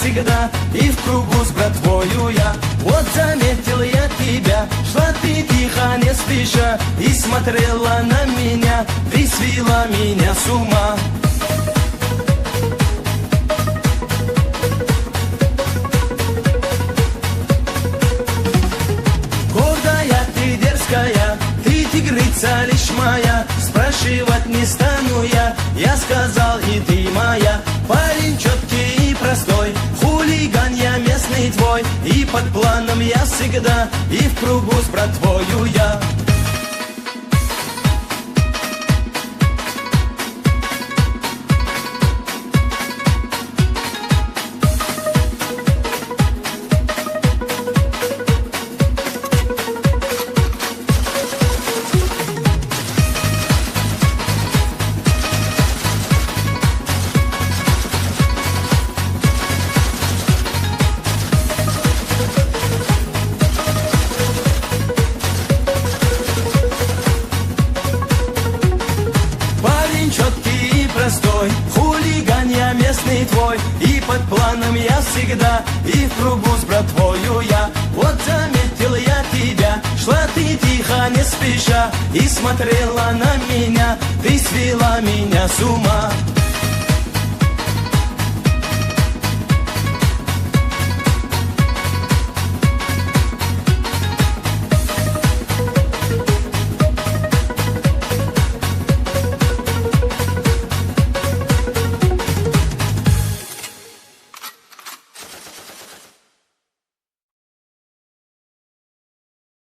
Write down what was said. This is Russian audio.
всегда, и в кругу с братвою я. Вот заметил я тебя, шла ты тихо, не спеша, и смотрела на меня, ты свела меня с ума. Гордая ты, дерзкая, ты тигрица лишь моя, спрашивать не стану я сказал, и ты моя. Парень четкий и простой, хулиган я местный твой, и под планом я всегда, и в кругу с братвою я. Четкий и простой, хулиган я местный твой, и под планом я всегда, и в кругу с братвою я. Вот заметил я тебя, шла ты тихо, не спеша, и смотрела на меня, ты свела меня с ума.